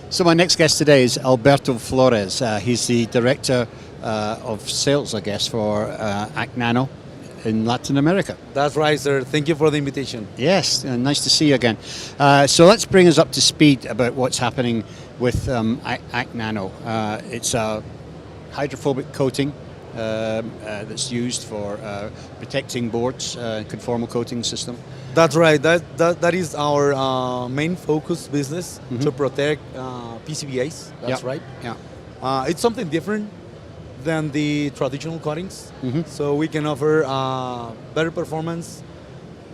So my next guest today is Alberto Flores. He's the Director of Sales, I guess, for Actnano in Latin America. That's right, sir. Thank you for the invitation. Yes, nice to see you again. So let's bring us up to speed about what's happening with Actnano. It's a hydrophobic coating that's used for protecting boards, conformal coating system. That's right. That is our main focus business, to protect PCBAs. That's right. Yeah. It's something different than the traditional coatings. So we can offer better performance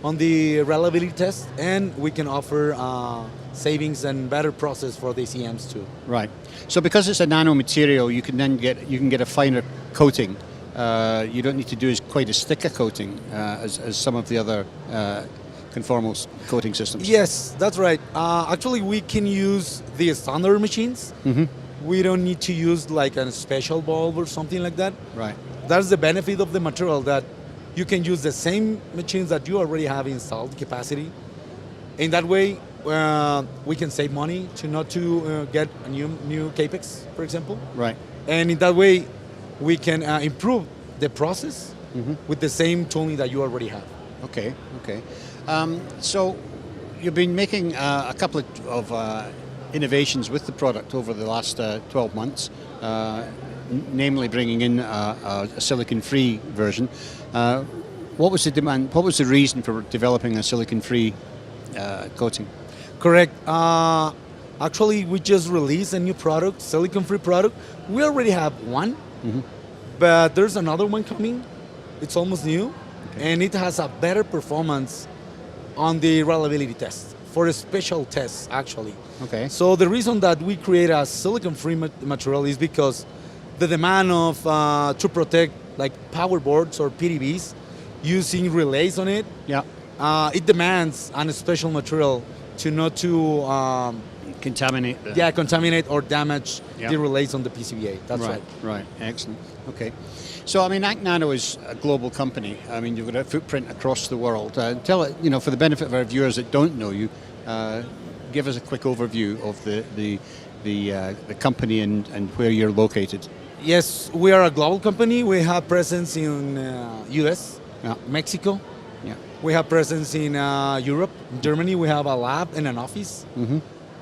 on the reliability test, and we can offer savings and better process for the CMs too. Right. So because it's a nano material, you can then get a finer coating. You don't need to do quite as thick a coating as some of the other conformal coating systems. Yes, that's right. Actually, we can use the standard machines. We don't need to use like a special bulb or something like that. Right. That's the benefit of the material, that you can use the same machines that you already have installed capacity. In that way, we can save money not to get a new capex, for example. Right. And in that way, we can improve the process with the same tooling that you already have. Okay. Okay. So you've been making a couple of innovations with the product over the last 12 months, namely bringing in a silicon-free version. What was the demand? What was the reason for developing a silicon-free coating? Correct. Actually, we just released a new product, silicon-free product. We already have one, but there's another one coming. It's almost new, and it has a better performance on the reliability test for a special test, actually. Okay. So the reason that we create a silicon-free material is because the demand of to protect like power boards or PCBs using relays on it. Yeah. It demands a special material to not to Contaminate. contaminate or damage the relays on the PCBA. That's right. Right. Excellent. Okay. So I mean, Actnano is a global company. I mean, you've got a footprint across the world. Tell it, for the benefit of our viewers that don't know you, give us a quick overview of the company and where you're located. Yes, we are a global company. We have presence in U.S., Mexico. Yeah. We have presence in Europe, Germany. We have a lab and an office.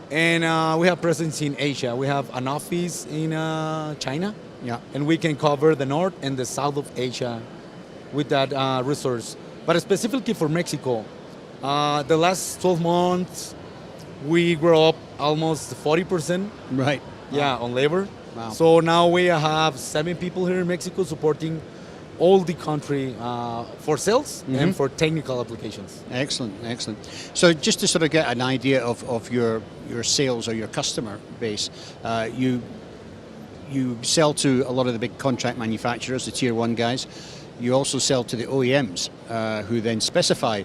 And we have presence in Asia. We have an office in China. Yeah. And we can cover the north and the south of Asia with that resource. But specifically for Mexico, the last 12 months, we grew up almost 40%. Right. Yeah, on labor. Wow. So now we have 7 people here in Mexico supporting all the country for sales and for technical applications. Excellent, excellent. So just to sort of get an idea of your sales or your customer base, you sell to a lot of the big contract manufacturers, the tier 1 guys. You also sell to the OEMs, who then specify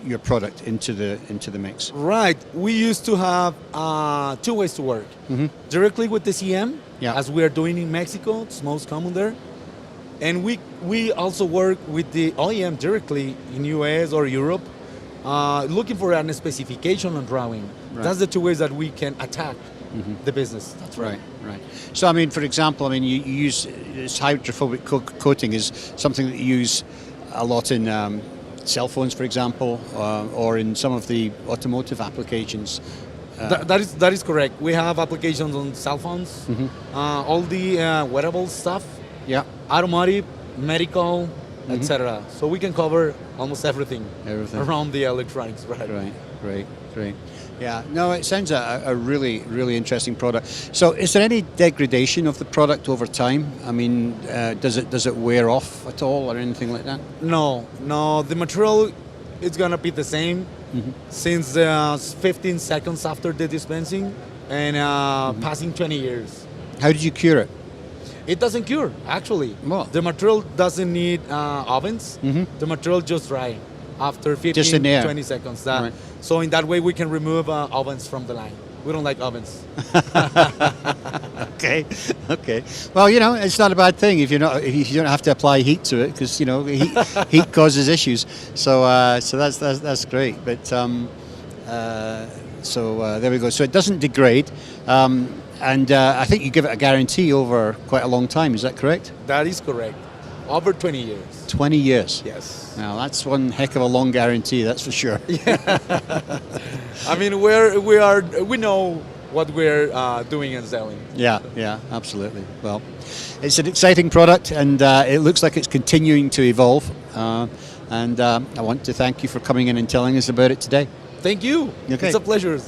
your product into the mix. Right. We used to have 2 ways to work. Directly with the CM, as we are doing in Mexico. It's most common there. And we also work with the OEM directly in US or Europe, looking for a specification on drawing. Right. That's the 2 ways that we can attack the business. That's right. Right. So, I mean, for example, I mean, you use this hydrophobic coating is something that you use a lot in cell phones, for example, or in some of the automotive applications. That is correct. We have applications on cell phones, all the wearable stuff, automotive, medical, etc. So we can cover almost everything around the electronics. Right. Great. Yeah, no, it sounds a really, really interesting product. So is there any degradation of the product over time? I mean, does it wear off at all or anything like that? No, the material is going to be the same since 15 seconds after the dispensing and passing 20 years. How did you cure it? It doesn't cure, actually. Well. The material doesn't need ovens. The material just dry after 15, 20 seconds. Right. So in that way, we can remove ovens from the line. We don't like ovens. Okay. Well, it's not a bad thing if you don't have to apply heat to it, because heat causes issues. So that's great. But So there we go. So it doesn't degrade, and I think you give it a guarantee over quite a long time. Is that correct? That is correct. Over 20 years. 20 years. Yes. Now that's one heck of a long guarantee. That's for sure. I mean, we know what we're doing and selling. Yeah, absolutely. Well, it's an exciting product, and it looks like it's continuing to evolve. And I want to thank you for coming in and telling us about it today. Thank you. Okay. It's a pleasure.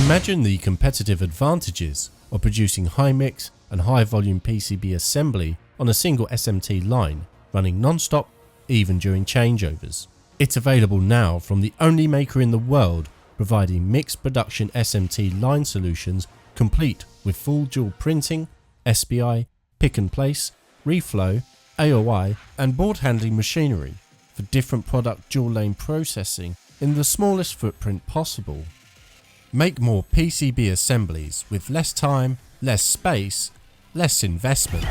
Imagine the competitive advantages of producing high mix and high volume PCB assembly on a single SMT line, running non-stop even during changeovers. It's available now from the only maker in the world providing mixed production SMT line solutions complete with full dual printing, SPI, pick and place, reflow, AOI and board handling machinery for different product dual lane processing in the smallest footprint possible. Make more PCB assemblies with less time, less space, less investment.